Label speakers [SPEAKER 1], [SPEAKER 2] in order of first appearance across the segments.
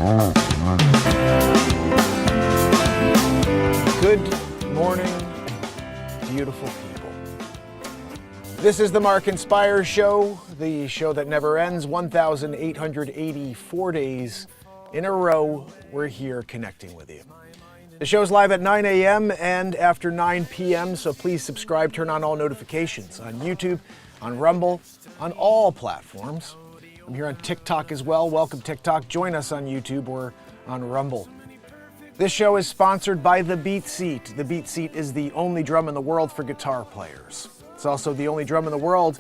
[SPEAKER 1] Good morning, beautiful people. This is the Mark Inspires Show, the show that never ends. 1,884 days in a row, we're here connecting with you. The show's live at 9 a.m. and after 9 p.m., so please subscribe, turn on all notifications on YouTube, on Rumble, on all platforms. I'm here on TikTok as well. Welcome, TikTok. Join us on YouTube or on Rumble. This show is sponsored by the BeatSeat. The BeatSeat is the only drum in the world for guitar players. It's also the only drum in the world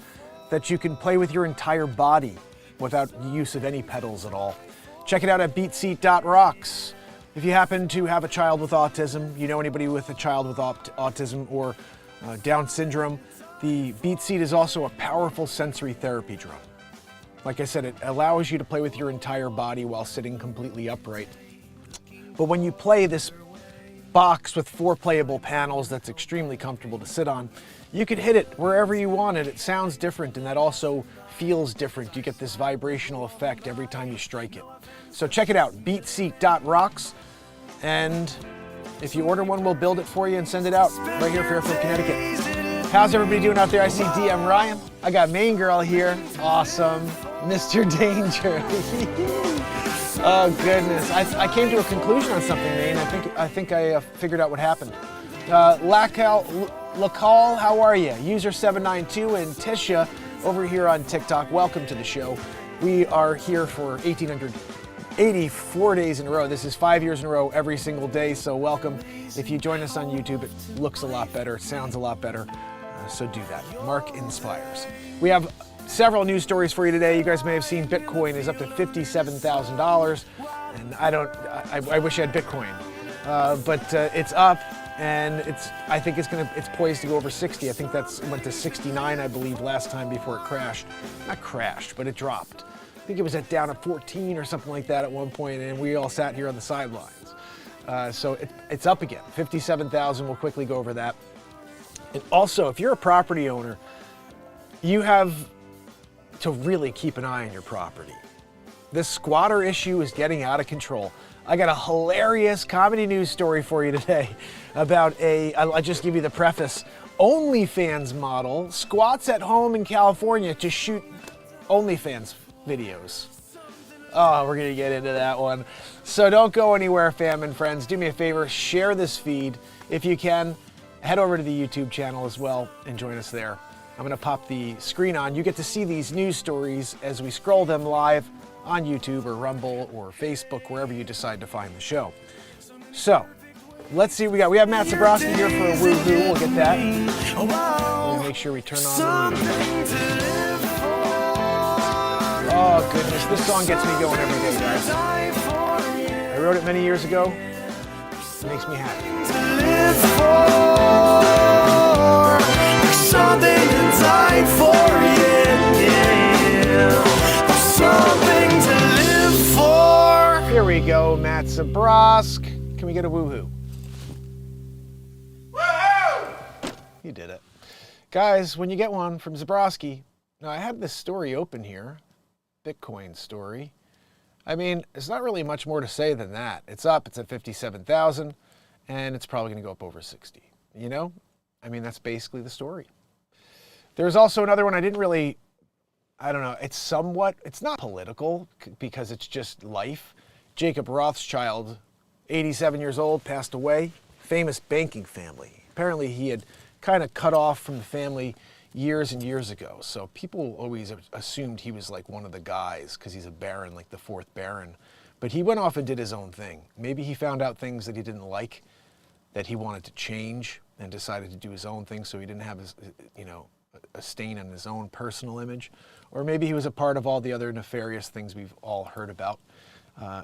[SPEAKER 1] that you can play with your entire body without use of any pedals at all. Check it out at BeatSeat.rocks. If you happen to have a child with autism, you know anybody with a child with autism or Down syndrome, the BeatSeat is also a powerful sensory therapy drum. Like I said, it allows you to play with your entire body while sitting completely upright. But when you play this box with 4 playable panels that's extremely comfortable to sit on, you can hit it wherever you want and it sounds different, and that also feels different. You get this vibrational effect every time you strike it. So check it out, BeatSeat.rocks, and if you order one, we'll build it for you and send it out right here in Fairfield, Connecticut. How's everybody doing out there? I see DM Ryan. I got Main Girl here. Awesome. Mr. Danger. Oh goodness, I came to a conclusion on something, Maine. I think I figured out what happened. Lacal, how are you? User 792 and Tisha over here on TikTok. Welcome to the show. We are here for 1,884 days in a row. This is 5 years in a row every single day, so welcome. If you join us on YouTube, it looks a lot better, it sounds a lot better, so do that. Mark Inspires. We have several news stories for you today. You guys may have seen Bitcoin is up to $57,000, and I wish I had Bitcoin, but it's up, and I think it's poised to go over 60. I think went to 69, I believe, last time before it crashed. Not crashed, but it dropped. I think it was down at 14 or something like that at one point, and we all sat here on the sidelines. So it's up again, 57,000. We'll quickly go over that. And also, if you're a property owner, you have to really keep an eye on your property. This squatter issue is getting out of control. I got a hilarious comedy news story for you today about I'll just give you the preface, OnlyFans model squats at home in California to shoot OnlyFans videos. Oh, we're gonna get into that one. So don't go anywhere, fam and friends. Do me a favor, share this feed. If you can, head over to the YouTube channel as well and join us there. I'm gonna pop the screen on. You get to see these news stories as we scroll them live on YouTube or Rumble or Facebook, wherever you decide to find the show. So, let's see what we got. We have Matt Zabrowski here for a woohoo. We'll get that. We'll make sure we turn on the music. Oh goodness, this song gets me going every day, guys. I wrote it many years ago. It makes me happy.
[SPEAKER 2] Something to die for, yeah. Something to live for.
[SPEAKER 1] Here we go, Matt Zabrosk. Can we get a woohoo? Woohoo! You did it. Guys, when you get one from Zabrowski, now I have this story open here, Bitcoin story. I mean, there's not really much more to say than that. It's up, it's at 57,000, and it's probably gonna go up over 60, you know? I mean, that's basically the story. There's also another one I don't know, it's not political because it's just life. Jacob Rothschild, 87 years old, passed away, famous banking family. Apparently he had kind of cut off from the family years and years ago. So people always assumed he was like one of the guys because he's a baron, like the 4th baron. But he went off and did his own thing. Maybe he found out things that he didn't like, that he wanted to change, and decided to do his own thing so he didn't have his, a stain on his own personal image. Or maybe he was a part of all the other nefarious things we've all heard about.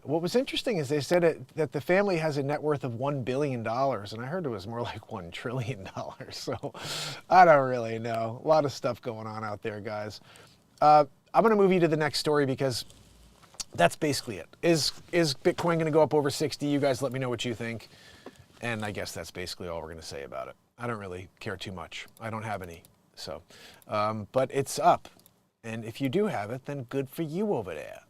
[SPEAKER 1] What was interesting is they said that the family has a net worth of $1 billion, and I heard it was more like $1 trillion. So I don't really know. A lot of stuff going on out there, guys. I'm going to move you to the next story because that's basically it. Is Bitcoin going to go up over 60? You guys let me know what you think. And I guess that's basically all we're going to say about it. I don't really care too much. I don't have any. So, but it's up. And if you do have it, then good for you over there,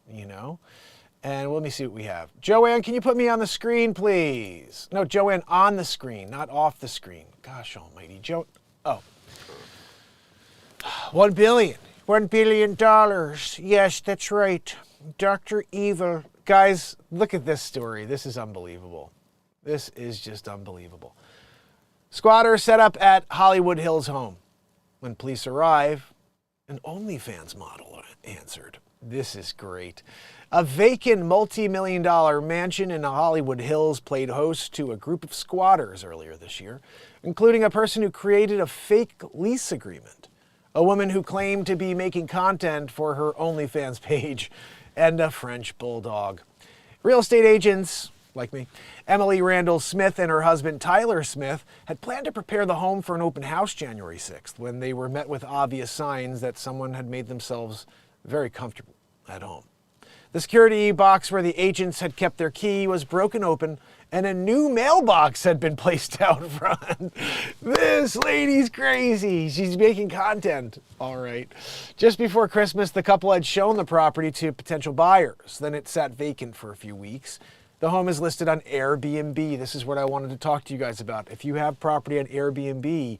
[SPEAKER 1] And let me see what we have. Joanne, can you put me on the screen, please? No, Joanne, on the screen, not off the screen. Gosh almighty. Oh. $1 billion. $1 billion. Yes, that's right. Dr. Evil. Guys, look at this story. This is unbelievable. This is just unbelievable. Squatter set up at Hollywood Hills home. When police arrive, an OnlyFans model answered. This is great. A vacant multi-million-dollar mansion in the Hollywood Hills played host to a group of squatters earlier this year, including a person who created a fake lease agreement, a woman who claimed to be making content for her OnlyFans page, and a French bulldog. Real estate agents, like me, Emily Randall Smith and her husband Tyler Smith had planned to prepare the home for an open house January 6th when they were met with obvious signs that someone had made themselves very comfortable at home. The security box where the agents had kept their key was broken open and a new mailbox had been placed out front. This lady's crazy. She's making content. All right. Just before Christmas, the couple had shown the property to potential buyers. Then it sat vacant for a few weeks. The home is listed on AirBNB. This is what I wanted to talk to you guys about. If you have property on Airbnb,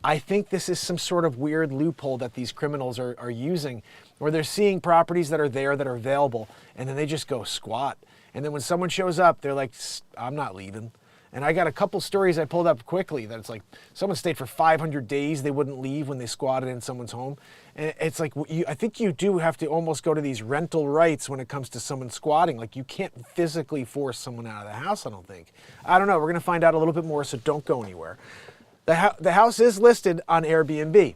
[SPEAKER 1] I think this is some sort of weird loophole that these criminals are using, where they're seeing properties that are there that are available, and then they just go squat. And then when someone shows up, they're like, I'm not leaving. And I got a couple stories I pulled up quickly that it's like someone stayed for 500 days. They wouldn't leave when they squatted in someone's home. And it's like, I think you do have to almost go to these rental rights when it comes to someone squatting. Like you can't physically force someone out of the house, I don't think. I don't know. We're going to find out a little bit more, so don't go anywhere. The house is listed on Airbnb.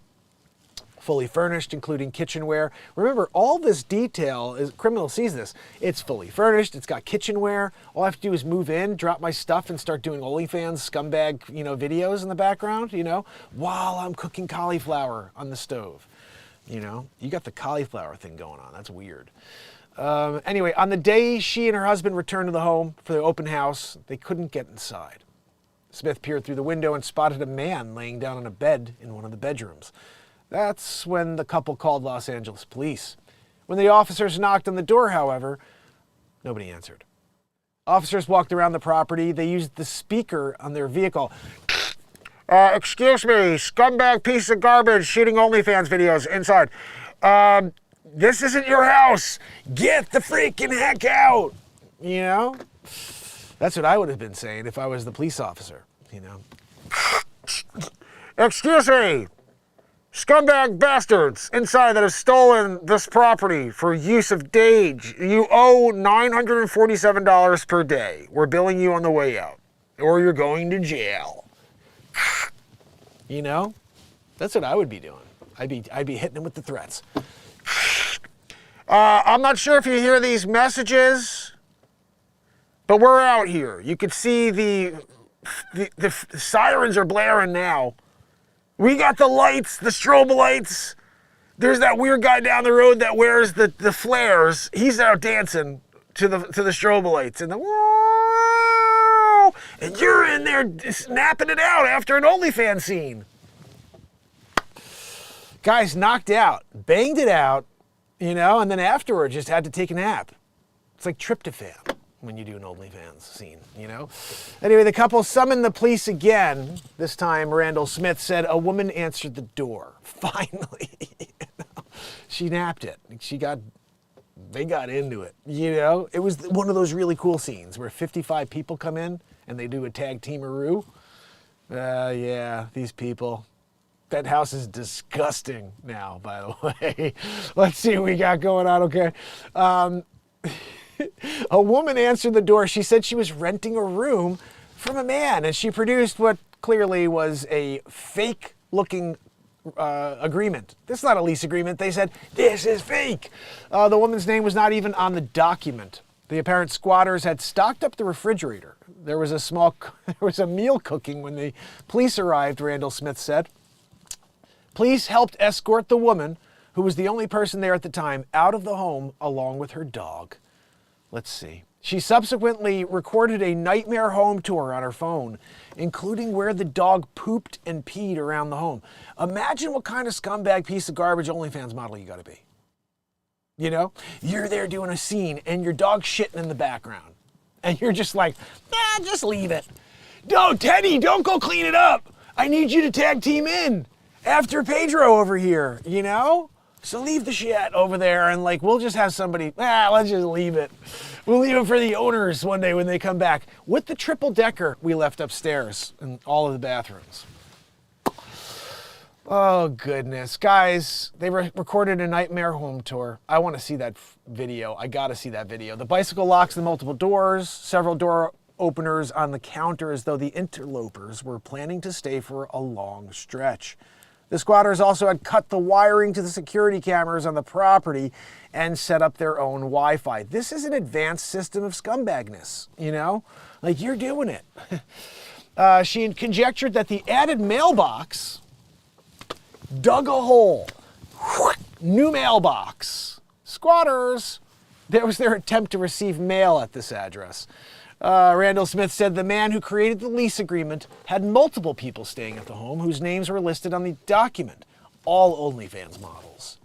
[SPEAKER 1] Fully furnished, including kitchenware. Remember, all this detail, is criminal sees this. It's fully furnished, it's got kitchenware. All I have to do is move in, drop my stuff, and start doing OnlyFans scumbag, videos in the background, while I'm cooking cauliflower on the stove. You got the cauliflower thing going on. That's weird. Anyway, on the day she and her husband returned to the home for the open house, they couldn't get inside. Smith peered through the window and spotted a man laying down on a bed in one of the bedrooms. That's when the couple called Los Angeles police. When the officers knocked on the door, however, nobody answered. Officers walked around the property. They used the speaker on their vehicle. Excuse me, scumbag piece of garbage shooting OnlyFans videos inside. This isn't your house. Get the freaking heck out. That's what I would have been saying if I was the police officer, Excuse me. Scumbag bastards inside that have stolen this property for use of stage. You owe $947 per day. We're billing you on the way out, or you're going to jail. That's what I would be doing. I'd be hitting them with the threats. I'm not sure if you hear these messages, but we're out here. You can see the sirens are blaring now. We got the lights, the strobe lights. There's that weird guy down the road that wears the flares. He's out dancing to the strobe lights and and you're in there snapping it out after an OnlyFans scene. Guy's knocked out, banged it out, and then afterwards just had to take a nap. It's like tryptophan when you do an OnlyFans scene, Anyway, the couple summoned the police again. This time, Randall Smith said a woman answered the door. Finally, she napped it. They got into it, It was one of those really cool scenes where 55 people come in and they do a tag teamaroo. Yeah, these people. That house is disgusting now, by the way. Let's see what we got going on, okay? A woman answered the door. She said she was renting a room from a man, and she produced what clearly was a fake-looking agreement. This is not a lease agreement. They said, this is fake. The woman's name was not even on the document. The apparent squatters had stocked up the refrigerator. There was a meal cooking when the police arrived, Randall Smith said. Police helped escort the woman, who was the only person there at the time, out of the home along with her dog. Let's see. She subsequently recorded a nightmare home tour on her phone, including where the dog pooped and peed around the home. Imagine what kind of scumbag piece of garbage OnlyFans model you gotta be. You know, you're there doing a scene and your dog's shitting in the background. And you're just like, just leave it. No, Teddy, don't go clean it up. I need you to tag team in after Pedro over here, you know? So leave the shit over there and like, we'll just have somebody, let's just leave it. We'll leave it for the owners one day when they come back with the triple decker we left upstairs in all of the bathrooms. Oh, goodness. Guys, they recorded a nightmare home tour. I want to see that video. I got to see that video. The bicycle locks in multiple doors, several door openers on the counter as though the interlopers were planning to stay for a long stretch. The squatters also had cut the wiring to the security cameras on the property and set up their own Wi-Fi. This is an advanced system of scumbagness, you know? Like, you're doing it. She had conjectured that the added mailbox dug a hole. New mailbox. Squatters. That was their attempt to receive mail at this address. Randall Smith said the man who created the lease agreement had multiple people staying at the home whose names were listed on the document. All OnlyFans models.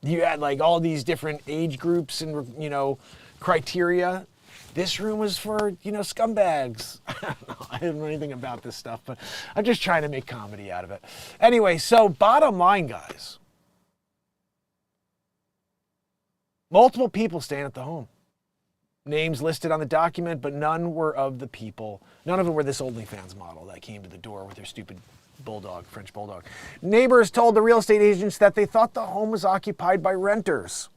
[SPEAKER 1] You had like all these different age groups and, you know, criteria. This room was for, you know, scumbags. I don't know anything about this stuff, but I'm just trying to make comedy out of it. Anyway, so bottom line, guys. Multiple people staying at the home. Names listed on the document, but none were of the people. None of them were this OnlyFans model that came to the door with their stupid bulldog, French bulldog. Neighbors told the real estate agents that they thought the home was occupied by renters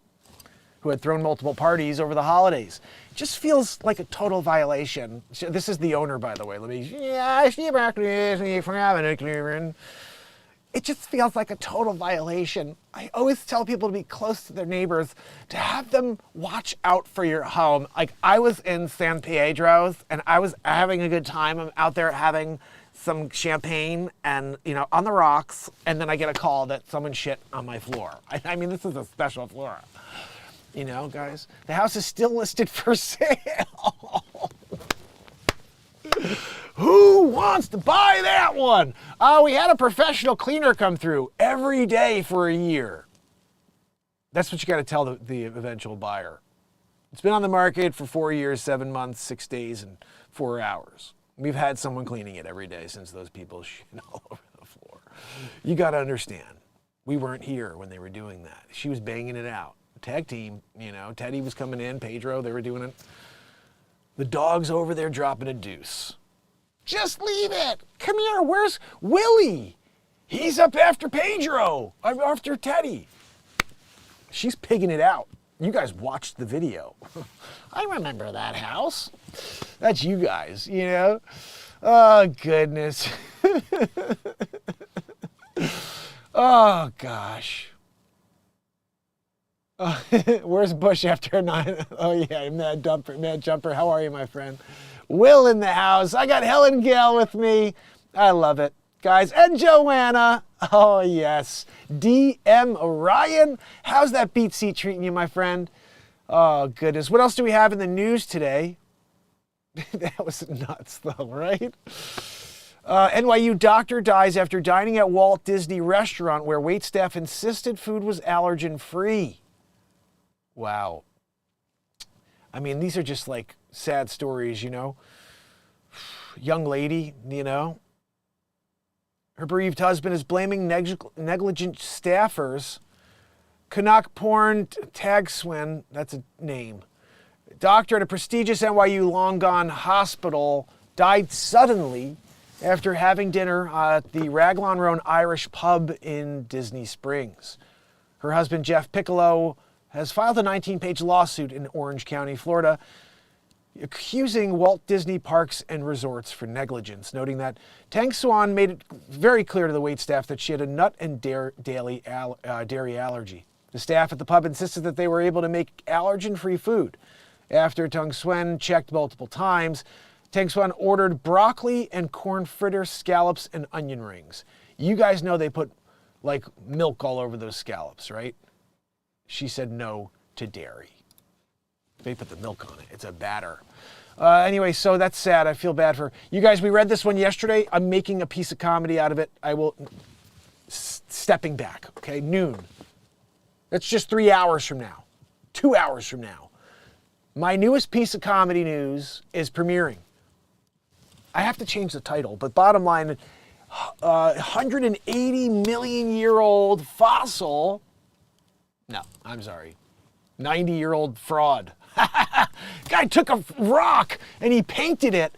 [SPEAKER 1] who had thrown multiple parties over the holidays. It just feels like a total violation. This is the owner, by the way. It just feels like a total violation. I always tell people to be close to their neighbors, to have them watch out for your home. Like, I was in San Pedro's and I was having a good time. I'm out there having some champagne and, you know, on the rocks, and then I get a call that someone shit on my floor. I mean, this is a special floor. You know, guys, the house is still listed for sale. Who wants to buy that one? We had a professional cleaner come through every day for a year. That's what you got to tell the eventual buyer. It's been on the market for 4 years, 7 months, 6 days, and 4 hours. We've had someone cleaning it every day since those people shit all over the floor. You got to understand, we weren't here when they were doing that. She was banging it out. Tag team, you know, Teddy was coming in, Pedro, they were doing it. The dog's over there dropping a deuce. Just leave it. Come here, where's Willie? He's up after Pedro, after Teddy. She's pigging it out. You guys watched the video. I remember that house. That's you guys, you know? Oh, goodness. Oh, gosh. Where's Bush after 9? Oh, yeah, Mad Jumper. How are you, my friend? Will in the house. I got Helen Gale with me. I love it, guys. And Joanna. Oh, yes. DM Orion. How's that BeatSeat treating you, my friend? Oh, goodness. What else do we have in the news today? That was nuts, though, right? NYU doctor dies after dining at Walt Disney restaurant where waitstaff insisted food was allergen-free. Wow. I mean, these are just like sad stories, you know. Young lady, you know. Her bereaved husband is blaming negligent staffers. Canuck Porn Tagswin, that's a name. Doctor at a prestigious NYU long-gone hospital died suddenly after having dinner at the Raglan Road Irish pub in Disney Springs. Her husband, Jeff Piccolo, has filed a 19-page lawsuit in Orange County, Florida, accusing Walt Disney Parks and Resorts for negligence, noting that Tang Swan made it very clear to the waitstaff that she had a nut and dairy allergy. The staff at the pub insisted that they were able to make allergen-free food. After Tang Swan checked multiple times, Tang Swan ordered broccoli and corn fritters, scallops, and onion rings. You guys know they put, like, milk all over those scallops, right? She said no to dairy. They put the milk on it. It's a batter. Anyway, so that's sad. I feel bad for you guys. We read this one yesterday. I'm making a piece of comedy out of it. I will... Stepping back, okay? Noon. That's just 3 hours from now. 2 hours from now. My newest piece of comedy news is premiering. I have to change the title, but bottom line, 180 million year old fossil. No, I'm sorry. 90-year-old fraud. Guy took a rock and he painted it,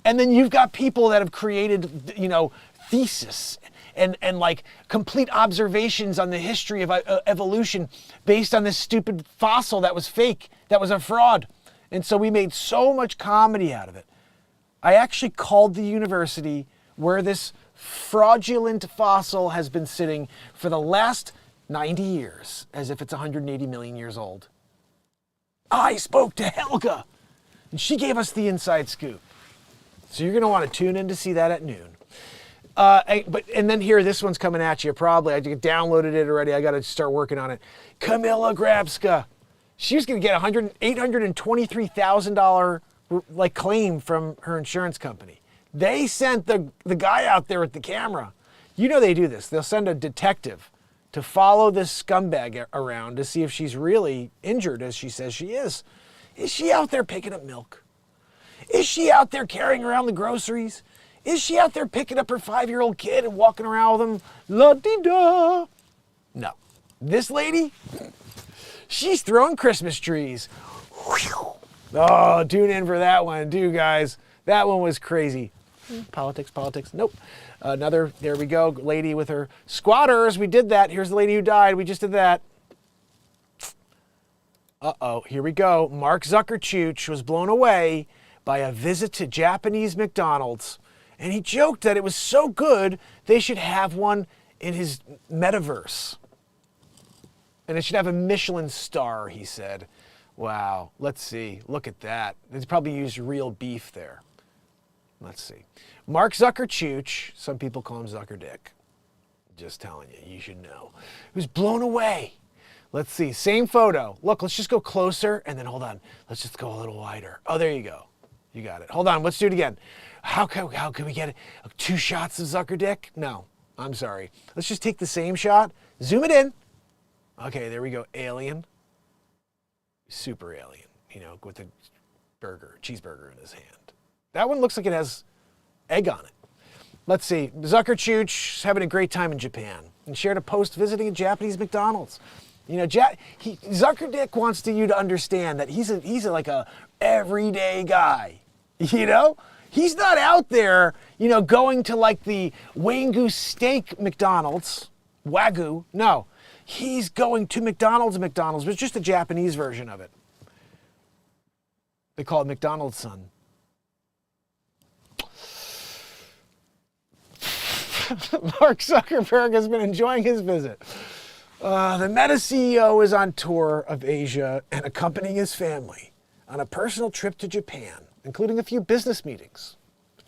[SPEAKER 1] and then you've got people that have created, thesis and like complete observations on the history of evolution based on this stupid fossil that was fake, that was a fraud. And so we made so much comedy out of it. I actually called the university where this fraudulent fossil has been sitting for the last 90 years, as if it's 180 million years old. I spoke to Helga, and she gave us the inside scoop. So you're going to want to tune in to see that at noon. And then here, this one's coming at you probably. I downloaded it already. I got to start working on it. Camilla Grabska. She was going to get $823,000 claim from her insurance company. They sent the guy out there with the camera. You know they do this. They'll send a detective to follow this scumbag around to see if she's really injured as she says she is. Is she out there picking up milk? Is she out there carrying around the groceries? Is she out there picking up her 5-year-old kid and walking around with him? La-di-da. No. This lady, she's throwing Christmas trees. Oh, tune in for that one too, guys. That one was crazy. Politics. Nope. There we go, lady with her squatters. We did that. Here's the lady who died. We just did that. Uh-oh, here we go. Mark Zuckerchooch was blown away by a visit to Japanese McDonald's. And he joked that it was so good, they should have one in his metaverse. And it should have a Michelin star, he said. Wow, let's see. Look at that. They probably used real beef there. Let's see. Mark Zuckerchooch, some people call him Zuckerdick. Just telling you, you should know. He was blown away. Let's see, same photo. Look, let's just go closer and then hold on. Let's just go a little wider. Oh, there you go. You got it. Hold on, let's do it again. How can we get it? 2 shots of Zuckerdick? No, I'm sorry. Let's just take the same shot, zoom it in. Okay, there we go, alien. Super alien, with a cheeseburger in his hand. That one looks like it has egg on it. Let's see. Zuckerchooch having a great time in Japan and shared a post visiting a Japanese McDonald's. Zuckerdick wants you to understand that he's like a everyday guy. He's not out there, going to like the Wagyu steak McDonald's, Wagyu. No, he's going to McDonald's, but it's just a Japanese version of it. They call it McDonald's, son. Mark Zuckerberg has been enjoying his visit. The Meta CEO is on tour of Asia and accompanying his family on a personal trip to Japan, including a few business meetings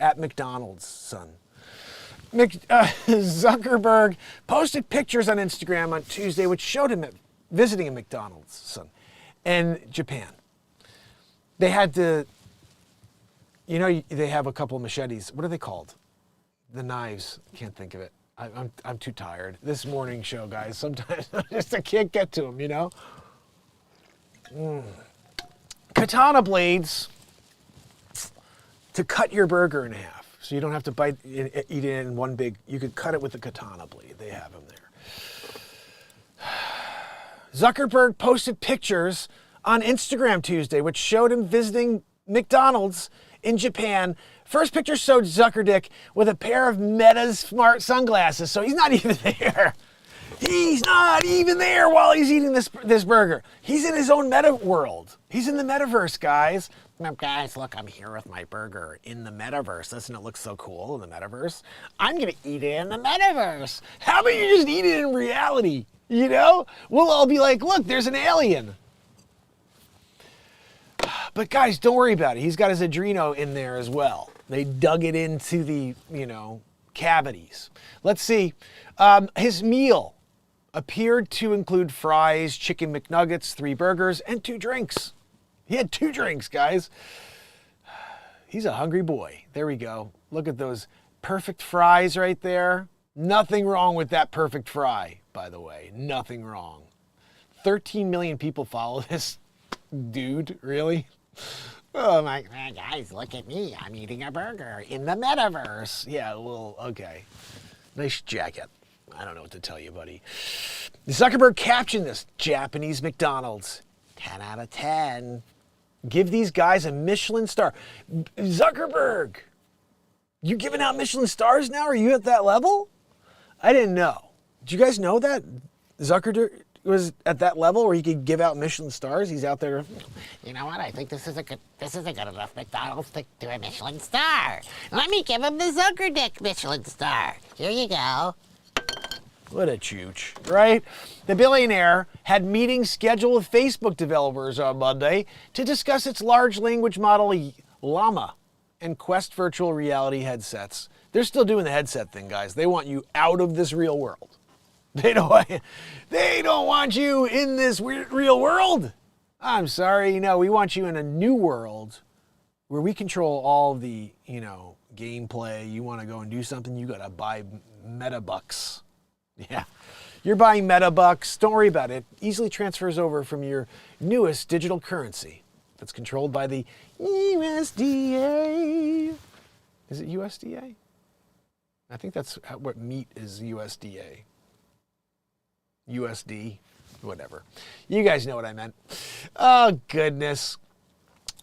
[SPEAKER 1] at McDonald's, son. Zuckerberg posted pictures on Instagram on Tuesday, which showed him visiting a McDonald's, son, in Japan. They had to, they have a couple of machetes. What are they called? The knives. Can't think of it. I'm too tired. This morning show, guys, sometimes I can't get to them, Katana blades to cut your burger in half. So you don't have to eat it in one big, you could cut it with a katana blade. They have them there. Zuckerberg posted pictures on Instagram Tuesday, which showed him visiting McDonald's in Japan. First picture showed Zuckerdick with a pair of Meta smart sunglasses, so he's not even there. He's not even there while he's eating this burger. He's in his own meta world. He's in the metaverse, guys. Guys, look, I'm here with my burger in the metaverse. Doesn't it look so cool in the metaverse? I'm going to eat it in the metaverse. How about you just eat it in reality? We'll all be like, look, there's an alien. But guys, don't worry about it. He's got his Adreno in there as well. They dug it into the, cavities. Let's see. His meal appeared to include fries, chicken McNuggets, 3 burgers, and 2 drinks. He had 2 drinks, guys. He's a hungry boy. There we go. Look at those perfect fries right there. Nothing wrong with that perfect fry, by the way. Nothing wrong. 13 million people follow this Dude, really? Oh my guys, look at me. I'm eating a burger in the metaverse. Yeah, well, okay. Nice jacket. I don't know what to tell you, buddy. Zuckerberg captioned this Japanese McDonald's. 10 out of 10. Give these guys a Michelin star. Zuckerberg, you giving out Michelin stars now? Are you at that level? I didn't know. Did you guys know that? Zuckerberg was at that level where he could give out Michelin stars. He's out there.
[SPEAKER 3] You know what? I think this is a good enough McDonald's to do a Michelin star. Let me give him the Zuckerdick Michelin star. Here you go.
[SPEAKER 1] What a chooch, right? The billionaire had meetings scheduled with Facebook developers on Monday to discuss its large language model Llama and Quest virtual reality headsets. They're still doing the headset thing, guys. They want you out of this real world. They don't want you in this weird real world. I'm sorry, no, we want you in a new world where we control all the, gameplay. You want to go and do something, you got to buy metabucks. Yeah, you're buying metabucks. Don't worry about it. Easily transfers over from your newest digital currency that's controlled by the USDA. Is it USDA? I think that's what meat is, USDA. USD, whatever. You guys know what I meant. Oh, goodness.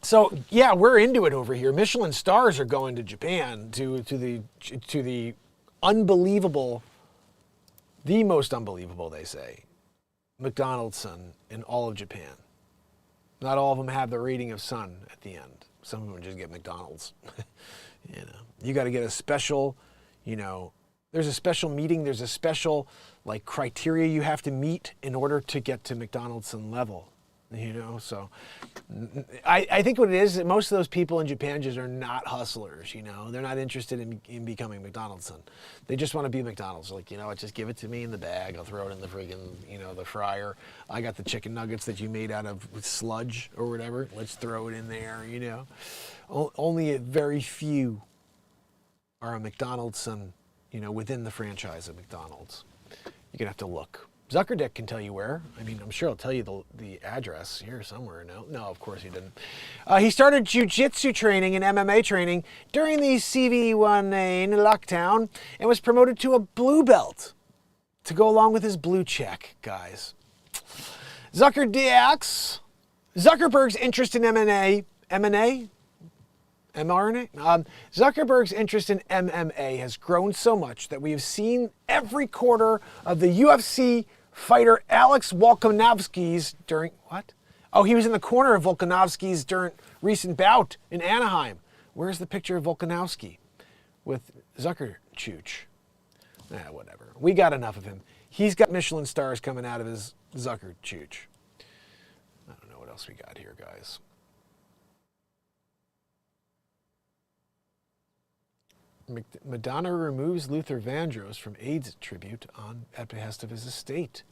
[SPEAKER 1] So, yeah, we're into it over here. Michelin stars are going to Japan to the unbelievable, the most unbelievable, they say, McDonald's Sun in all of Japan. Not all of them have the rating of Sun at the end. Some of them just get McDonald's. You got to get a special, there's a special meeting, there's a special criteria you have to meet in order to get to McDonald's Sun level. So I think what it is that most of those people in Japan just are not hustlers, They're not interested in becoming McDonald's Sun. They just want to be McDonald's. Like, what, just give it to me in the bag. I'll throw it in the friggin', the fryer. I got the chicken nuggets that you made out of sludge or whatever. Let's throw it in there, Only a very few are a McDonald's Sun, within the franchise of McDonald's. You're going to have to look. Zuckerdick can tell you where. I mean, I'm sure he'll tell you the address here somewhere. No, of course he didn't. He started jiu-jitsu training and MMA training during the CV1A lockdown and was promoted to a blue belt to go along with his blue check, guys. Zuckerberg's interest in mRNA? Zuckerberg's interest in MMA has grown so much that we have seen every quarter of the UFC fighter Alex Volkanovski's during, what? Oh, he was in the corner of Volkanovski's during recent bout in Anaheim. Where's the picture of Volkanovski with Zuckerchooch? Whatever. We got enough of him. He's got Michelin stars coming out of his Zuckerchooch. I don't know what else we got here, guys. Madonna removes Luther Vandross from AIDS tribute at behest of his estate.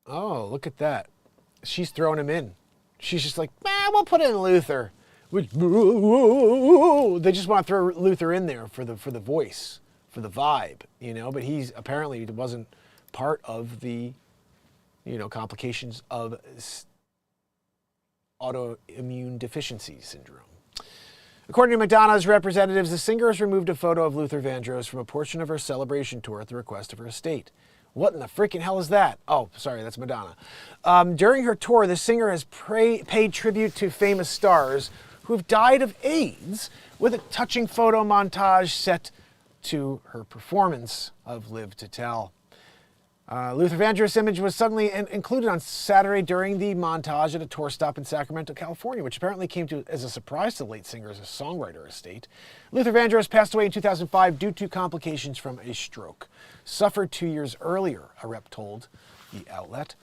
[SPEAKER 1] Oh, look at that. She's throwing him in. She's just like, we'll put in Luther. They just want to throw Luther in there for the voice, for the vibe, but he's apparently wasn't part of the, complications of autoimmune deficiency syndrome. According to Madonna's representatives, the singer has removed a photo of Luther Vandross from a portion of her celebration tour at the request of her estate. What in the freaking hell is that? Oh, sorry, that's Madonna. During her tour, the singer has paid tribute to famous stars who have died of AIDS with a touching photo montage set to her performance of Live to Tell. Luther Vandross' image was suddenly included on Saturday during the montage at a tour stop in Sacramento, California, which apparently came as a surprise to the late singer's songwriter estate. Luther Vandross passed away in 2005 due to complications from a stroke. Suffered 2 years earlier, a rep told the outlet.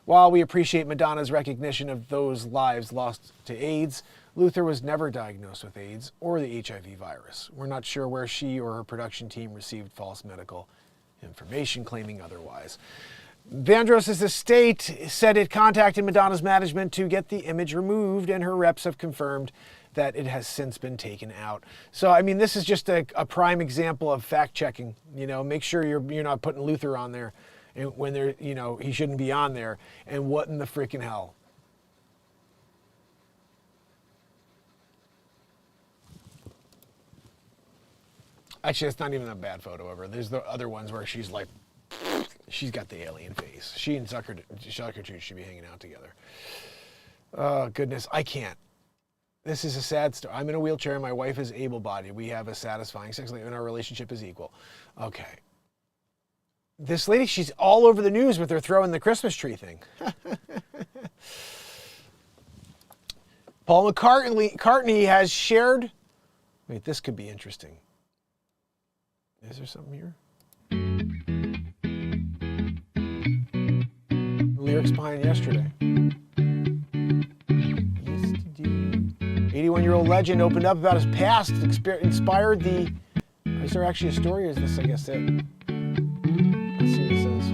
[SPEAKER 1] While we appreciate Madonna's recognition of those lives lost to AIDS, Luther was never diagnosed with AIDS or the HIV virus. We're not sure where she or her production team received false medical information claiming otherwise. Vandross' estate said it contacted Madonna's management to get the image removed, and her reps have confirmed that it has since been taken out. So, I mean, this is just a prime example of fact-checking. Make sure you're not putting Luther on there and when they're, you know, he shouldn't be on there. And what in the freaking hell? Actually, it's not even a bad photo of her. There's the other ones where she's like, she's got the alien face. She and Zucker should be hanging out together. Oh, goodness. I can't. This is a sad story. I'm in a wheelchair and my wife is able-bodied. We have a satisfying sex life and our relationship is equal. Okay. This lady, she's all over the news with her throwing the Christmas tree thing. Paul McCartney has shared... Wait, this could be interesting. Is there something here? The lyrics behind Yesterday. 81-year-old legend opened up about his past, inspired the... Is there actually a story, or is this, I guess, it? Let's see what it says.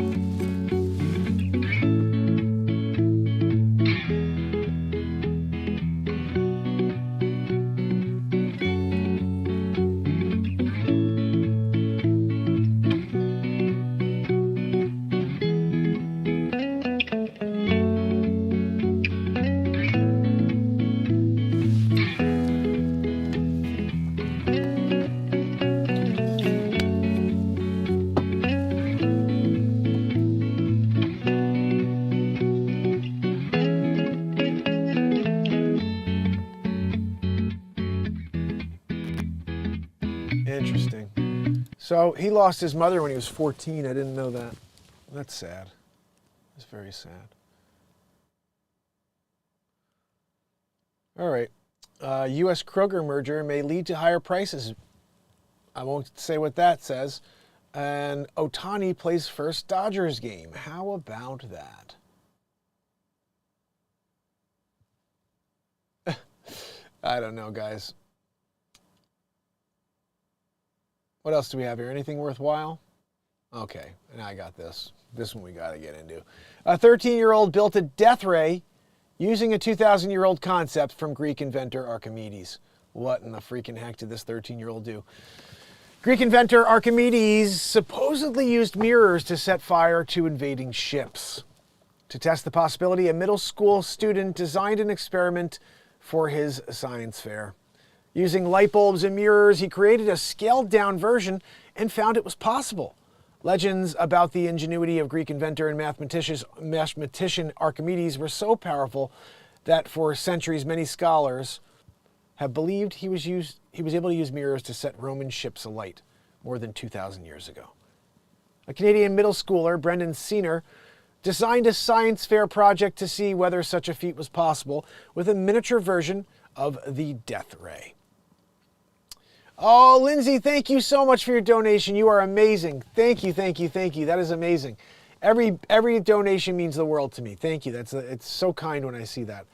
[SPEAKER 1] Interesting. So he lost his mother when he was 14. I didn't know that. That's sad. It's very sad. All right. U.S. Kroger merger may lead to higher prices. I won't say what that says. And Ohtani plays first Dodgers game. How about that? I don't know, guys. What else do we have here? Anything worthwhile? Okay, and I got this. This one we got to get into. A 13-year-old built a death ray using a 2,000-year-old concept from Greek inventor Archimedes. What in the freaking heck did this 13-year-old do? Greek inventor Archimedes supposedly used mirrors to set fire to invading ships. To test the possibility, a middle school student designed an experiment for his science fair. Using light bulbs and mirrors, he created a scaled-down version and found it was possible. Legends about the ingenuity of Greek inventor and mathematician Archimedes were so powerful that for centuries many scholars have believed he was able to use mirrors to set Roman ships alight more than 2,000 years ago. A Canadian middle schooler, Brendan Senior, designed a science fair project to see whether such a feat was possible with a miniature version of the death ray. Oh, Lindsay, thank you so much for your donation. You are amazing. Thank you, thank you, thank you. That is amazing. Every donation means the world to me. Thank you. It's so kind when I see that.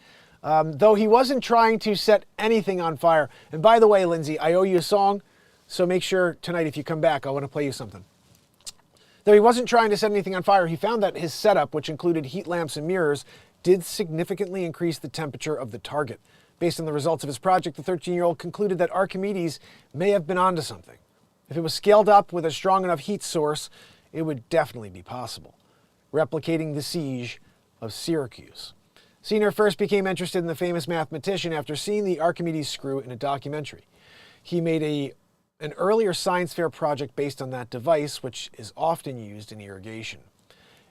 [SPEAKER 1] Though he wasn't trying to set anything on fire. And by the way, Lindsay, I owe you a song, so make sure tonight if you come back, I want to play you something. Though he wasn't trying to set anything on fire, he found that his setup, which included heat lamps and mirrors, did significantly increase the temperature of the target. Based on the results of his project, the 13-year-old concluded that Archimedes may have been onto something. If it was scaled up with a strong enough heat source, it would definitely be possible, replicating the siege of Syracuse. Senior first became interested in the famous mathematician after seeing the Archimedes screw in a documentary. He made an earlier science fair project based on that device, which is often used in irrigation.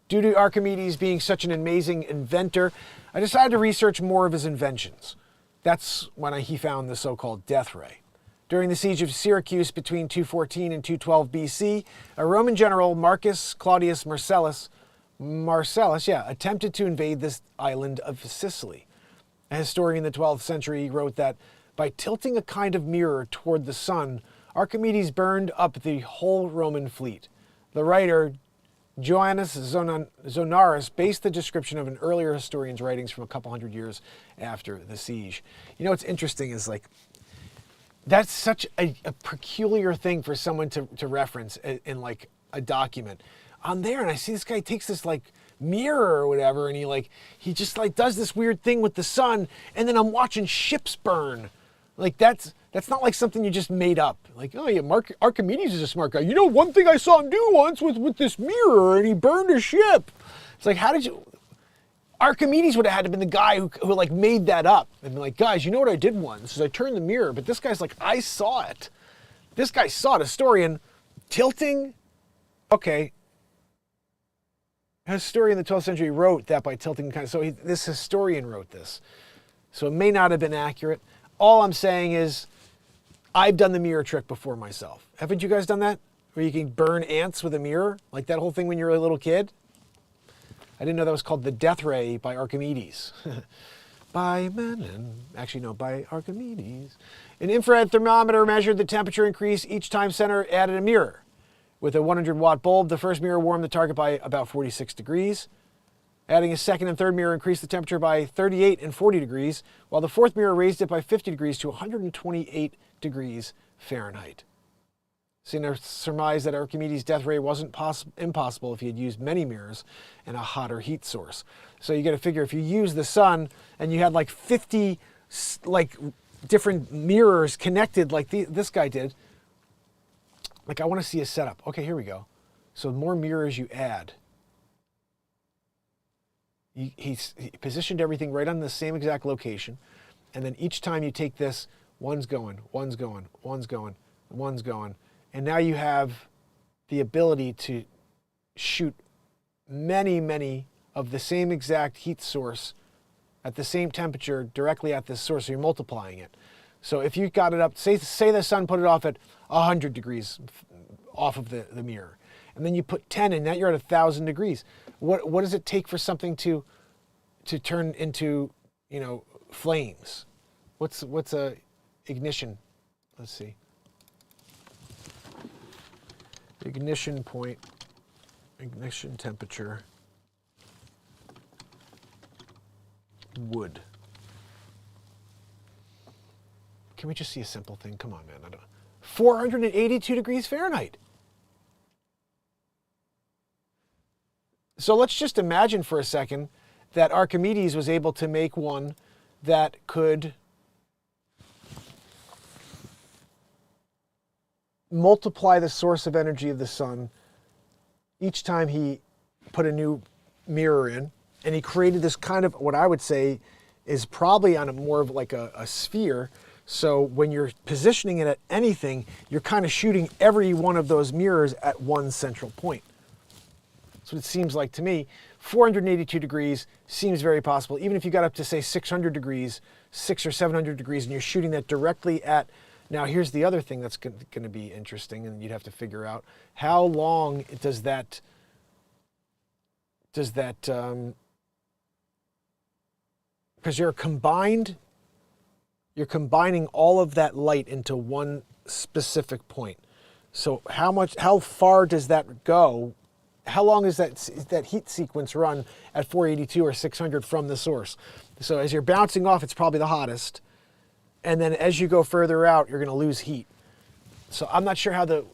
[SPEAKER 1] Due to Archimedes being such an amazing inventor, I decided to research more of his inventions. That's when he found the so-called death ray. During the siege of Syracuse between 214 and 212 BC, a Roman general, Marcus Claudius Marcellus, attempted to invade this island of Sicily. A historian in the 12th century wrote that by tilting a kind of mirror toward the sun, Archimedes burned up the whole Roman fleet. The writer, Joannes Zonaras, based the description of an earlier historian's writings from a couple hundred years after the siege. You know what's interesting is that's such a peculiar thing for someone to reference in like a document. On there, and I see this guy takes this like mirror or whatever, and he just like does this weird thing with the sun, and then I'm watching ships burn. Like that's That's not like something you just made up. Like, oh yeah, Archimedes is a smart guy. You know, one thing I saw him do once was with this mirror, and he burned a ship. It's like, how did you? Archimedes would have had to been the guy who like made that up and be like, guys, you know what I did once is I turned the mirror, but this guy's like, I saw it. This guy saw it. Historian, tilting. Okay. A historian in the 12th century wrote that by tilting kind of. So this historian wrote this. So it may not have been accurate. All I'm saying is, I've done the mirror trick before myself. Haven't you guys done that? Where you can burn ants with a mirror? Like that whole thing when you were a little kid? I didn't know that was called the death ray by Archimedes. By Archimedes. An infrared thermometer measured the temperature increase each time center added a mirror. With a 100-watt bulb, the first mirror warmed the target by about 46 degrees. Adding a second and third mirror increased the temperature by 38 and 40 degrees, while the fourth mirror raised it by 50 degrees to 128 degrees Fahrenheit. Singer surmised that Archimedes' death ray wasn't impossible if he had used many mirrors and a hotter heat source. So you got to figure if you use the sun and you had like 50 like different mirrors connected like this guy did. Like I want to see a setup. Okay, here we go. So the more mirrors you add, he positioned everything right on the same exact location. And then each time you take this, one's going, one's going, one's going, one's going. And now you have the ability to shoot many, many of the same exact heat source at the same temperature directly at this source. So you're multiplying it. So if you got it up, say the sun put it off at 100 degrees off of the mirror, and then you put 10 in, now you're at 1,000 degrees. What does it take for something to turn into, you know, flames? What's a ignition? Let's see. Ignition point, ignition temperature, wood. Can we just see a simple thing? Come on, man. 482 degrees Fahrenheit. So let's just imagine for a second that Archimedes was able to make one that could multiply the source of energy of the sun each time he put a new mirror in, and he created this kind of what I would say is probably on a more of like a sphere. So when you're positioning it at anything, you're kind of shooting every one of those mirrors at one central point. That's what it seems like to me. 482 degrees seems very possible. Even if you got up to say 600 degrees, 600 or 700 degrees, and you're shooting that directly at. Now, here's the other thing that's going to be interesting, and you'd have to figure out how long does that because you're combining all of that light into one specific point. So how far does that go? How long is that heat sequence run at 482 or 600 from the source? So as you're bouncing off, it's probably the hottest. And then as you go further out, you're going to lose heat. So I'm not sure how the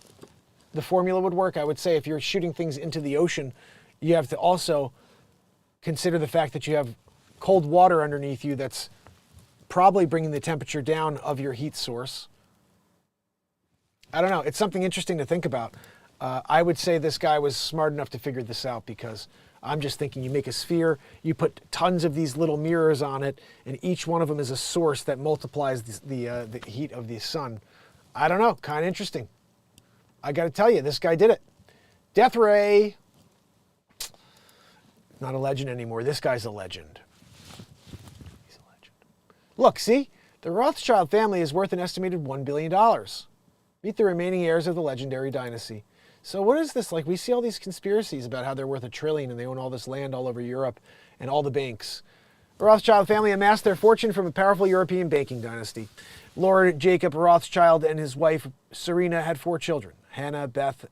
[SPEAKER 1] formula would work. I would say if you're shooting things into the ocean, you have to also consider the fact that you have cold water underneath you that's probably bringing the temperature down of your heat source. I don't know. It's something interesting to think about. I would say this guy was smart enough to figure this out, because I'm just thinking you make a sphere, you put tons of these little mirrors on it, and each one of them is a source that multiplies the heat of the sun. I don't know, kind of interesting. I got to tell you, this guy did it. Death Ray, not a legend anymore. This guy's a legend. He's a legend. Look, see? The Rothschild family is worth an estimated $1 billion. Meet the remaining heirs of the legendary dynasty. So what is this like? We see all these conspiracies about how they're worth $1 trillion and they own all this land all over Europe and all the banks. The Rothschild family amassed their fortune from a powerful European banking dynasty. Lord Jacob Rothschild and his wife Serena had 4 children: Hannah, Beth,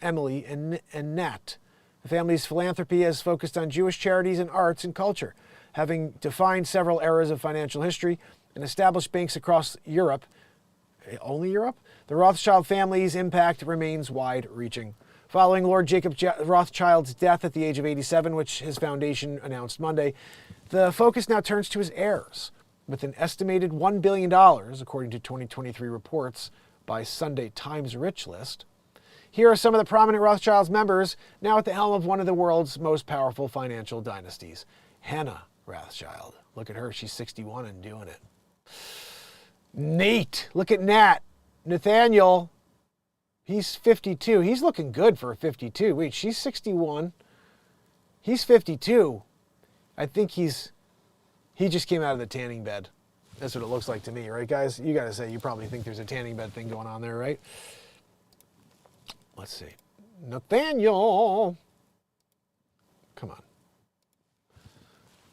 [SPEAKER 1] Emily, and Nat. The family's philanthropy has focused on Jewish charities and arts and culture, having defined several eras of financial history and established banks across Europe. Only Europe? The Rothschild family's impact remains wide-reaching. Following Lord Jacob Rothschild's death at the age of 87, which his foundation announced Monday, the focus now turns to his heirs. with an estimated $1 billion, according to 2023 reports by Sunday Times Rich List. Here are some of the prominent Rothschilds members now at the helm of one of the world's most powerful financial dynasties. Hannah Rothschild. Look at her. She's 61 and doing it. Nate. Look at Nat. Nathaniel. He's 52. He's looking good for a 52. Wait, she's 61. He's 52. I think he just came out of the tanning bed. That's what it looks like to me, right, guys? You got to say, you probably think there's a tanning bed thing going on there, right? Let's see. Nathaniel. Come on.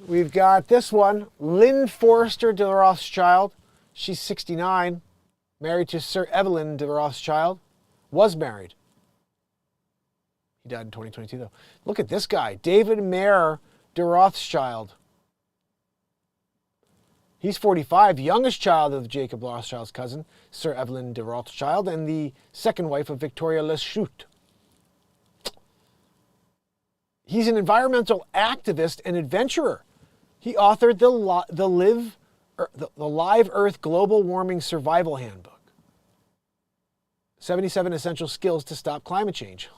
[SPEAKER 1] We've got this one, Lynn Forrester de Rothschild. She's 69, married to Sir Evelyn de Rothschild. Was married. He died in 2022, though. Look at this guy, David Mayer de Rothschild. He's 45, youngest child of Jacob Rothschild's cousin, Sir Evelyn de Rothschild, and the second wife of Victoria Leschut. He's an environmental activist and adventurer. He authored the Live Earth Global Warming Survival Handbook. 77 essential skills to stop climate change.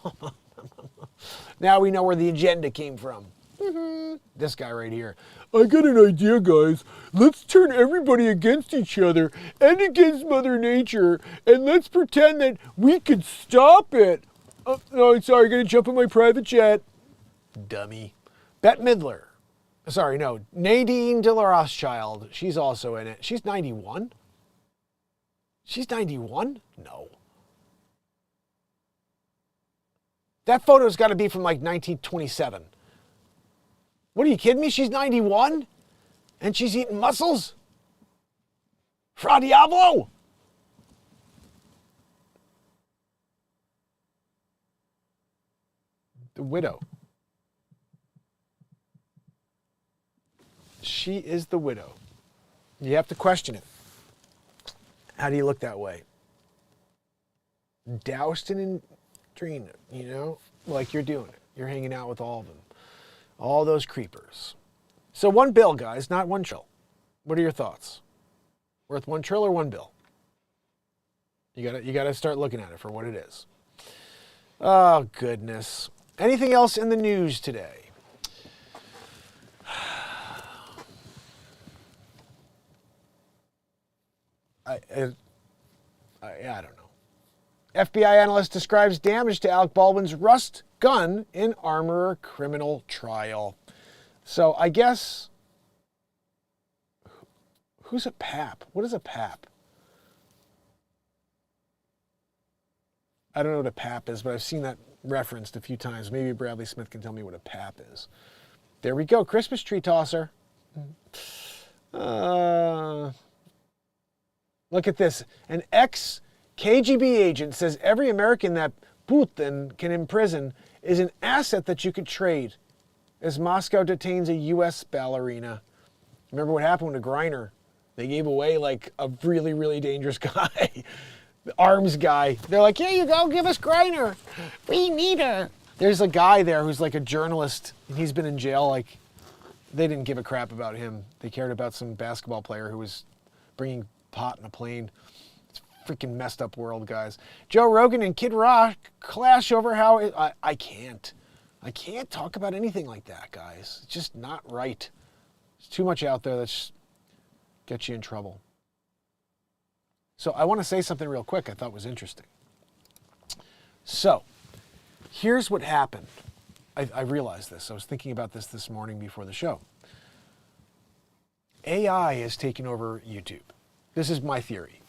[SPEAKER 1] Now we know where the agenda came from. This guy right here. I got an idea, guys. Let's turn everybody against each other and against Mother Nature, and let's pretend that we could stop it. Oh, no, sorry, I'm going to jump in my private jet. Dummy. Bette Midler. Sorry, no. Nadine de Rothschild. She's also in it. She's 91? She's 91? No. That photo's got to be from like 1927. What are you kidding me? She's 91? And she's eating mussels? Fra Diavolo! The widow. She is the widow. You have to question it. How do you look that way? Doused in adrenaline, you know? Like you're doing it. You're hanging out with all of them. All those creepers. So $1 bill, guys, not $1 trill. What are your thoughts? Worth $1 trill or $1 bill? You gotta start looking at it for what it is. Oh, goodness. Anything else in the news today? I don't know. FBI analyst describes damage to Alec Baldwin's Rust gun in Armorer criminal trial. So I guess, who's a PAP? What is a PAP? I don't know what a PAP is, but I've seen that referenced a few times. Maybe Bradley Smith can tell me what a PAP is. There we go, Christmas tree tosser. Look at this. An ex-KGB agent says every American that Putin can imprison is an asset that you could trade as Moscow detains a U.S. ballerina. Remember what happened to Griner? They gave away like a really, really dangerous guy. The arms guy. They're like, here you go, give us Griner. We need her. There's a guy there who's like a journalist, and he's been in jail. Like, they didn't give a crap about him. They cared about some basketball player who was bringing pot in a plane. It's a freaking messed up world, guys. Joe Rogan and Kid Rock clash over how I can't talk about anything like that, guys. It's just not right. There's too much out there that's gets you in trouble. So I want to say something real quick I thought was interesting. So here's what happened. I realized this. I was thinking about this morning before the show. AI has taken over YouTube. This is my theory.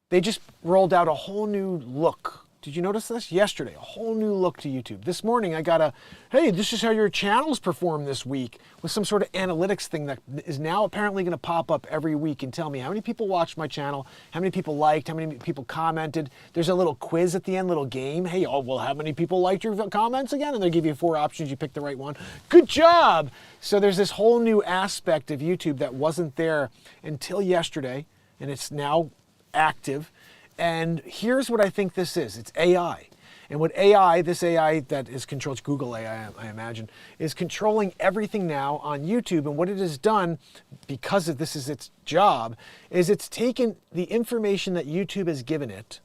[SPEAKER 1] They just rolled out a whole new look. Did you notice this? Yesterday, a whole new look to YouTube. This morning, I got hey, this is how your channels perform this week, with some sort of analytics thing that is now apparently going to pop up every week and tell me how many people watched my channel, how many people liked, how many people commented. There's a little quiz at the end, little game. Hey, well, how many people liked your comments again? And they give you 4 options. You pick the right one. Good job. So there's this whole new aspect of YouTube that wasn't there until yesterday, and it's now active. And here's what I think this is. It's AI. And what AI, this AI that is controlled, Google AI, I imagine, is controlling everything now on YouTube. And what it has done, because of this is its job, is it's taken the information that YouTube has given it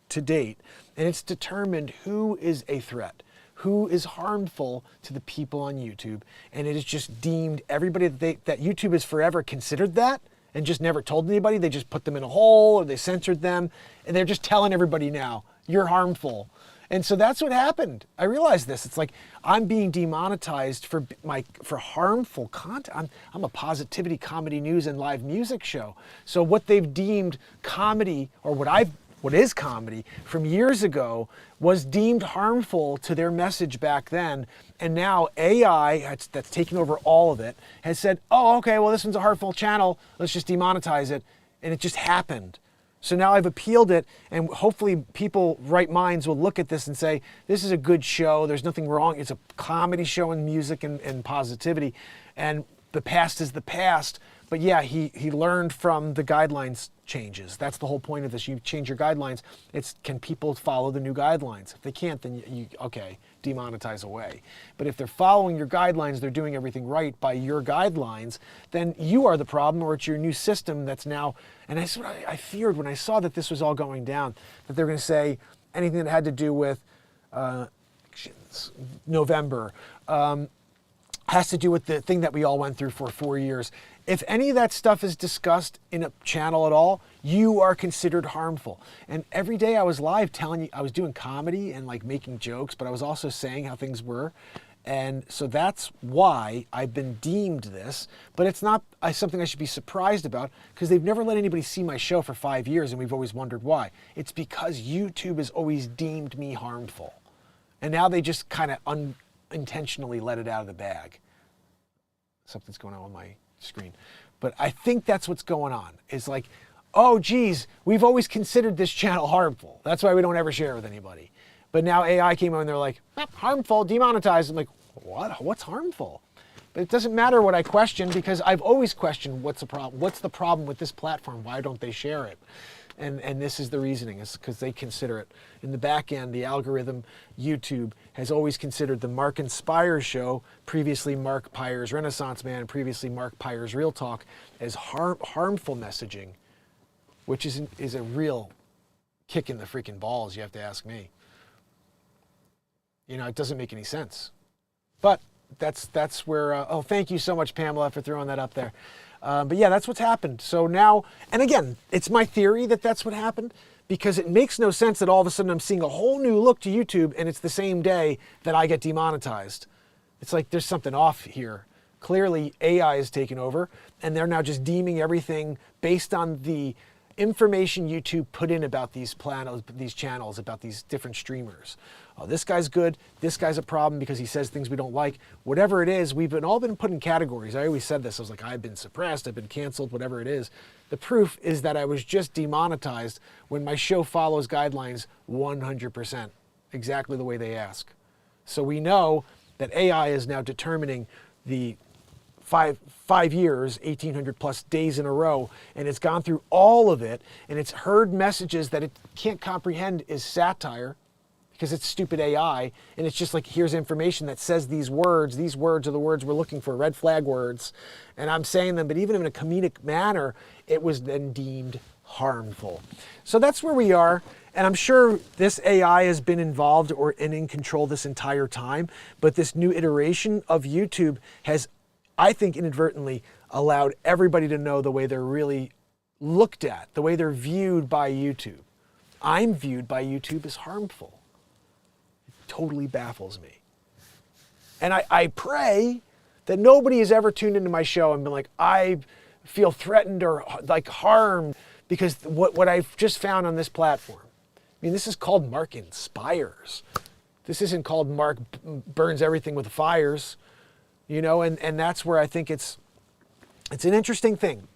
[SPEAKER 1] to date, and it's determined who is a threat, who is harmful to the people on YouTube, and it is just deemed everybody that YouTube has forever considered that and just never told anybody. They just put them in a hole or they censored them, and they're just telling everybody now, you're harmful. And so that's what happened. I realized this. It's like I'm being demonetized for harmful content. I'm a positivity, comedy, news, and live music show. So what they've deemed comedy, or what is comedy from years ago, was deemed harmful to their message back then. And now AI, that's taken over all of it, has said, oh, okay, well, this one's a harmful channel. Let's just demonetize it. And it just happened. So now I've appealed it, and hopefully people, right minds, will look at this and say, this is a good show. There's nothing wrong. It's a comedy show in music and positivity. And the past is the past. But yeah, he learned from the guidelines changes. That's the whole point of this. You change your guidelines. It's, can people follow the new guidelines? If they can't, then you okay, demonetize away. But if they're following your guidelines, they're doing everything right by your guidelines, then you are the problem, or it's your new system that's now, and that's what I feared when I saw that this was all going down, that they're going to say anything that had to do with November, has to do with the thing that we all went through for 4 years. If any of that stuff is discussed in a channel at all, you are considered harmful. And every day I was live telling you, I was doing comedy and like making jokes, but I was also saying how things were. And so that's why I've been deemed this, but it's not something I should be surprised about, because they've never let anybody see my show for 5 years and we've always wondered why. It's because YouTube has always deemed me harmful. And now they just kind of unintentionally let it out of the bag. Something's going on my screen. But I think that's what's going on. It's like, oh geez, we've always considered this channel harmful. That's why we don't ever share it with anybody. But now AI came on and they're like, harmful, demonetized. I'm like, what? What's harmful? But it doesn't matter what I question, because I've always questioned what's the problem. What's the problem with this platform? Why don't they share it? And this is the reasoning, is because they consider it. In the back end, the algorithm, YouTube, has always considered the Mark and Spire show, previously Mark Pires Renaissance Man, and previously Mark Pires Real Talk, as harmful messaging, which is a real kick in the freaking balls, you have to ask me. You know, it doesn't make any sense. But that's where, oh, thank you so much, Pamela, for throwing that up there. But yeah, that's what's happened. So now, and again, it's my theory that that's what happened, because it makes no sense that all of a sudden I'm seeing a whole new look to YouTube and it's the same day that I get demonetized. It's like there's something off here. Clearly AI has taken over, and they're now just deeming everything based on the information YouTube put in about these channels, about these different streamers. Oh, this guy's good, this guy's a problem because he says things we don't like. Whatever it is, we've all been put in categories. I always said this, I was like, I've been suppressed, I've been canceled, whatever it is. The proof is that I was just demonetized when my show follows guidelines 100%, exactly the way they ask. So we know that AI is now determining the five years, 1,800 plus days in a row, and it's gone through all of it, and it's heard messages that it can't comprehend is satire, because it's stupid AI, and it's just like, here's information that says these words are the words we're looking for, red flag words, and I'm saying them, but even in a comedic manner, it was then deemed harmful. So that's where we are, and I'm sure this AI has been involved and in control this entire time, but this new iteration of YouTube has, I think, inadvertently allowed everybody to know the way they're really looked at, the way they're viewed by YouTube. I'm viewed by YouTube as harmful. Totally baffles me. And I pray that nobody has ever tuned into my show and been like, I feel threatened or like harmed because what I've just found on this platform. I mean, this is called Mark Inspires. This isn't called Mark burns everything with fires, you know, and that's where I think it's an interesting thing.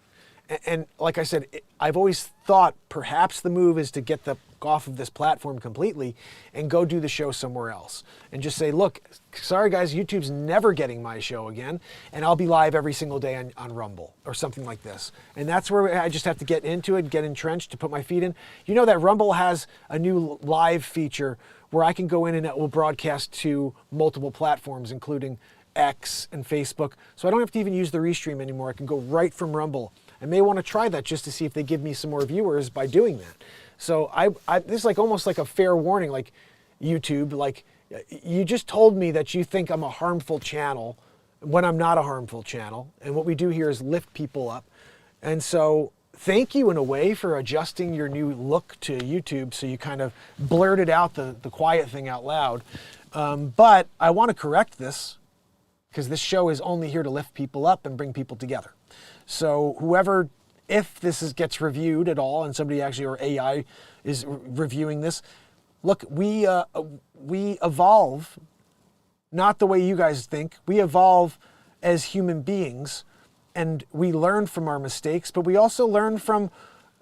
[SPEAKER 1] And like I said, I've always thought perhaps the move is to get the off of this platform completely and go do the show somewhere else. And just say, look, sorry guys, YouTube's never getting my show again, and I'll be live every single day on Rumble or something like this. And that's where I just have to get into it, get entrenched to put my feet in. You know that Rumble has a new live feature where I can go in and it will broadcast to multiple platforms, including X and Facebook. So I don't have to even use the restream anymore. I can go right from Rumble. I may want to try that just to see if they give me some more viewers by doing that. So this is like almost like a fair warning, like YouTube, like you just told me that you think I'm a harmful channel when I'm not a harmful channel. And what we do here is lift people up. And so thank you in a way for adjusting your new look to YouTube so you kind of blurted out the quiet thing out loud. But I want to correct this because this show is only here to lift people up and bring people together. So whoever, if this gets reviewed at all and somebody actually, or AI is reviewing this, look, we evolve not the way you guys think. We evolve as human beings and we learn from our mistakes, but we also learn from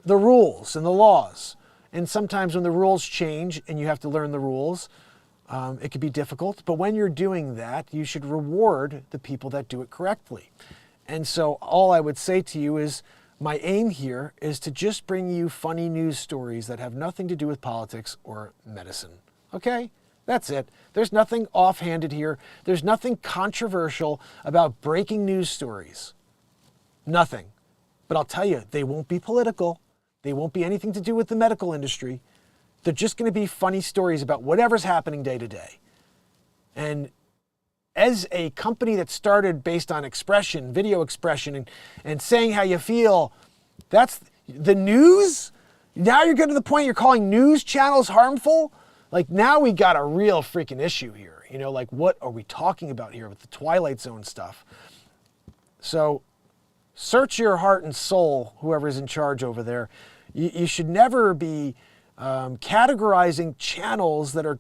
[SPEAKER 1] the rules and the laws. And sometimes when the rules change and you have to learn the rules, it can be difficult. But when you're doing that, you should reward the people that do it correctly. And so all I would say to you is my aim here is to just bring you funny news stories that have nothing to do with politics or medicine. Okay? That's it. There's nothing offhanded here. There's nothing controversial about breaking news stories. Nothing. But I'll tell you, they won't be political. They won't be anything to do with the medical industry. They're just going to be funny stories about whatever's happening day to day. And as a company that started based on expression, video expression, and saying how you feel, that's the news? Now you're getting to the point you're calling news channels harmful? Like now we got a real freaking issue here. You know, like what are we talking about here with the Twilight Zone stuff? So search your heart and soul, whoever's in charge over there. You should never be categorizing channels that are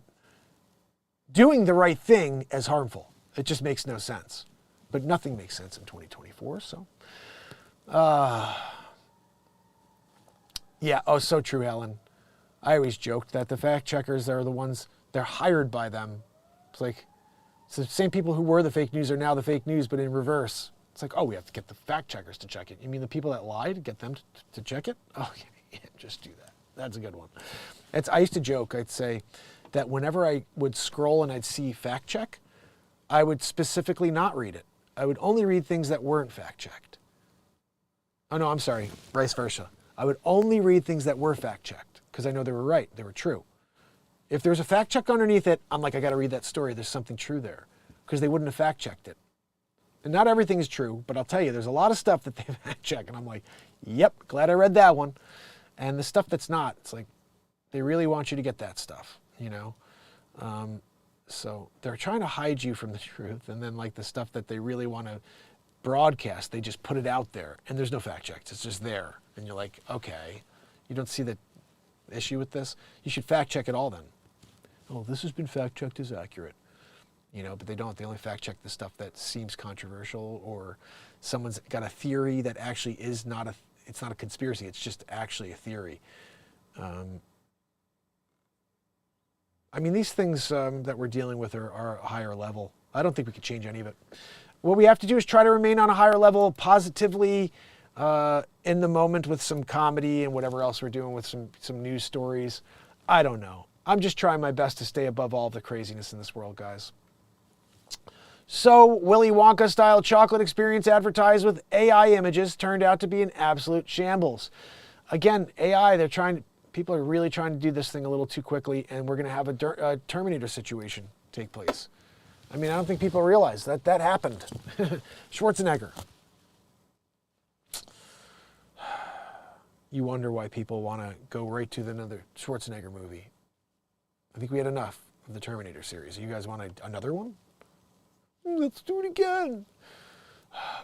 [SPEAKER 1] doing the right thing as harmful. It just makes no sense. But nothing makes sense in 2024, so. Yeah, oh, so true, Helen. I always joked that the fact checkers are the ones, they're hired by them. It's like, it's the same people who were the fake news are now the fake news, but in reverse. It's like, oh, we have to get the fact checkers to check it. You mean the people that lied, get them to check it? Oh, yeah, just do that. That's a good one. I used to joke, I'd say that whenever I would scroll and I'd see fact check, I would specifically not read it. I would only read things that weren't fact checked. Oh no, I'm sorry, vice versa. I would only read things that were fact checked because I know they were right, they were true. If there's a fact check underneath it, I'm like, I gotta read that story, there's something true there because they wouldn't have fact checked it. And not everything is true, but I'll tell you, there's a lot of stuff that they fact check and I'm like, yep, glad I read that one. And the stuff that's not, it's like, they really want you to get that stuff, you know? So they're trying to hide you from the truth. And then like the stuff that they really want to broadcast, they just put it out there and there's no fact checks. It's just there. And you're like, okay, you don't see the issue with this? You should fact check it all then. Oh, this has been fact checked as accurate. You know, but they don't. They only fact check the stuff that seems controversial or someone's got a theory that actually is not it's not a conspiracy. It's just actually a theory. I mean, these things that we're dealing with are a higher level. I don't think we could change any of it. What we have to do is try to remain on a higher level, positively in the moment with some comedy and whatever else we're doing with some news stories. I don't know. I'm just trying my best to stay above all the craziness in this world, guys. So, Willy Wonka-style chocolate experience advertised with AI images turned out to be an absolute shambles. Again, AI, people are really trying to do this thing a little too quickly, and we're going to have a Terminator situation take place. I mean, I don't think people realize that happened. Schwarzenegger. You wonder why people want to go right to another Schwarzenegger movie. I think we had enough of the Terminator series. You guys want another one? Let's do it again.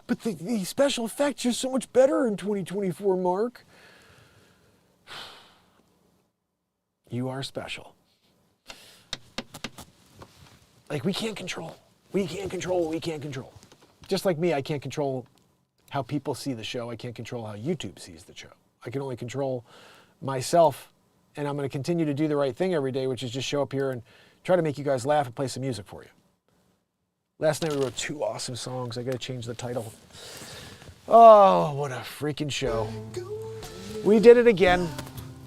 [SPEAKER 1] But the special effects are so much better in 2024, Mark. You are special. Like, we can't control. We can't control what we can't control. Just like me, I can't control how people see the show. I can't control how YouTube sees the show. I can only control myself and I'm going to continue to do the right thing every day, which is just show up here and try to make you guys laugh and play some music for you. Last night we wrote 2 awesome songs. I got to change the title. Oh, what a freaking show. We did it again.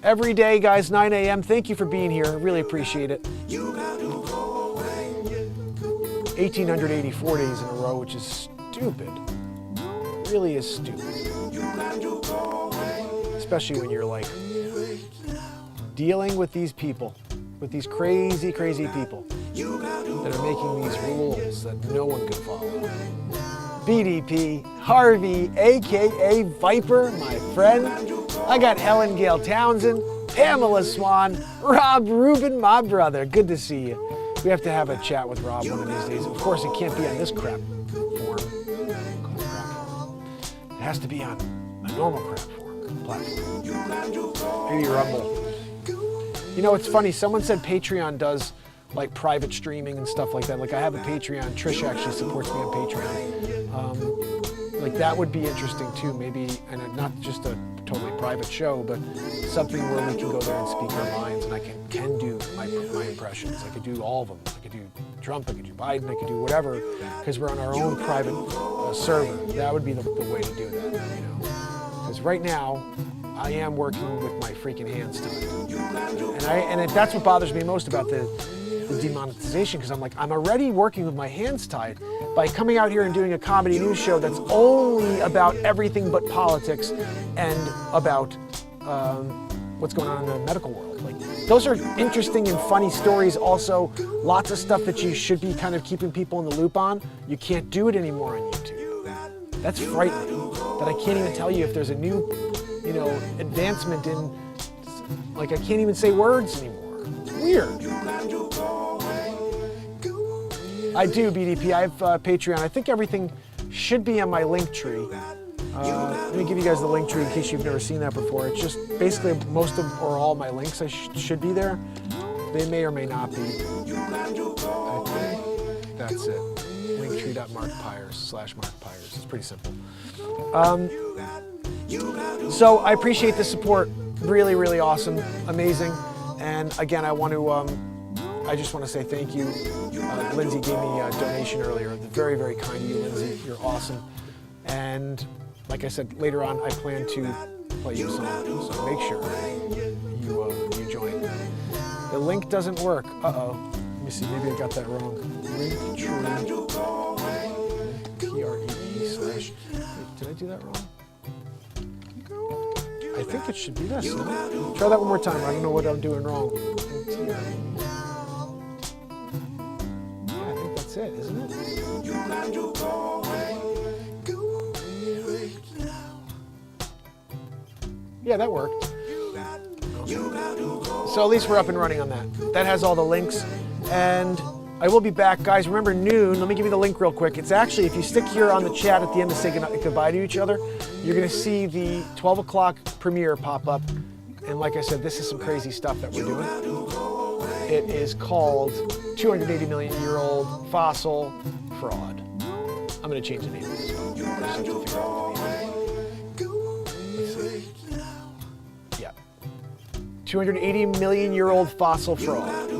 [SPEAKER 1] Every day, guys, 9 a.m. Thank you for being here. I really appreciate it. 1,884 days in a row, which is stupid. It really is stupid. Especially when you're like dealing with these people, with these crazy, crazy people that are making these rules that no one can follow. BDP, Harvey, aka Viper, my friend. I got Helen Gale Townsend, Pamela Swan, Rob Rubin, my brother. Good to see you. We have to have a chat with Rob one of these days. Of course, it can't be on this crap form. It has to be on a normal crap platform. Maybe Rumble. You know, it's funny. Someone said Patreon does like private streaming and stuff like that. Like I have a Patreon. Trish actually supports me on Patreon. Like that would be interesting too. Maybe, and not just a totally private show, but something where we can go there and speak our minds, and I can do my impressions. I could do all of them. I could do Trump. I could do Biden. I could do whatever, because we're on our own private server. That would be the way to do that. You know, because right now I am working with my freaking hands tied, and that's what bothers me most about the demonetization, because I'm like, I'm already working with my hands tied by coming out here and doing a comedy news show that's only about everything but politics and about what's going on in the medical world. Like, those are interesting and funny stories. Also, lots of stuff that you should be kind of keeping people in the loop on. You can't do it anymore on YouTube. That's frightening. That I can't even tell you if there's a new, you know, advancement in, like, I can't even say words anymore. It's weird. I do, BDP. I have Patreon. I think everything should be on my link tree. Let me give you guys the link tree in case you've never seen that before. It's just basically most of or all my links should be there. They may or may not be. I think that's it. Linktree.markpires/markpires. It's pretty simple. So I appreciate the support. Really, really awesome. Amazing. And again, I just want to say thank you. Lindsay gave me a donation earlier. Very, very kind of you, Lindsay. You're awesome. And like I said, later on, I plan to play you a song. So make sure you join. The link doesn't work. Uh-oh. Let me see. Maybe I got that wrong. Linktree. PREE/. Did I do that wrong? I think it should be this. No? Try that one more time. I don't know what I'm doing wrong. That's it, isn't it? Yeah, that worked. So at least we're up and running on that. That has all the links. And I will be back. Guys, remember noon. Let me give you the link real quick. It's actually, if you stick here on the chat at the end to say goodbye to each other, you're going to see the 12 o'clock premiere pop up. And like I said, this is some crazy stuff that we're doing. It is called 280 million year old fossil fraud. I'm going to change the name of this one. I just have to figure out what the name is. Let's see. Yeah. 280 million year old fossil fraud.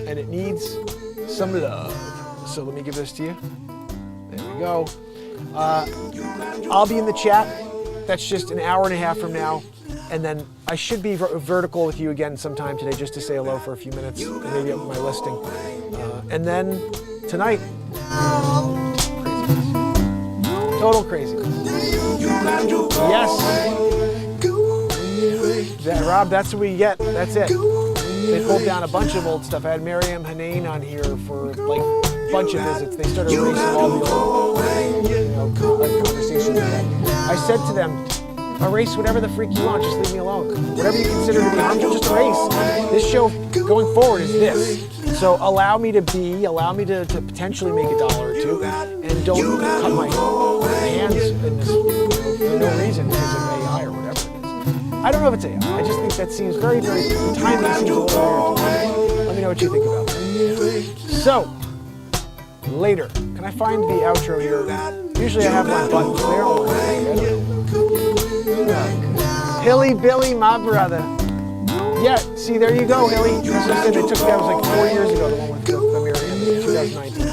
[SPEAKER 1] And it needs some love. So let me give this to you. There we go. I'll be in the chat. That's just an hour and a half from now. And then I should be vertical with you again sometime today just to say hello for a few minutes, and maybe up my listing. And then tonight, craziness. Total craziness. Yes. Rob, that's what we get. That's it. They pulled down a bunch of old stuff. I had Mariam Hanane on here for like a bunch of visits. They started erasing all the old conversations we had. I said to them, erase whatever the freak you want, just leave me alone. Whatever you consider to be harmful, just erase. This show going forward is this. So allow me to potentially make $1 or $2, and don't cut my hands in this for no reason because of AI or whatever it is. I don't know if it's AI. I just think that seems very, the timing seems a little weird. Let me know what you think about that. So, later. Can I find the outro here? Usually I have my buttons there. I don't know. Hilly Billy, my brother. Yeah, see, there you go, Hilly. That's what I said. They took that was like 4 years ago, the one with the mirror in 2019.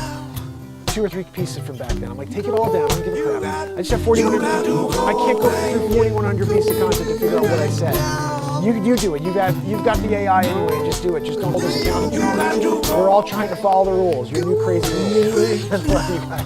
[SPEAKER 1] 2 or 3 pieces from back then. I'm like, take it all down, don't give a crap. I just have 4,100. I can't go through 4,100 pieces of content to figure out what I said. You do it. You've got the AI anyway. Just do it. Just don't hold us accountable. We're all trying to follow the rules. Your new crazy rules. Love you guys.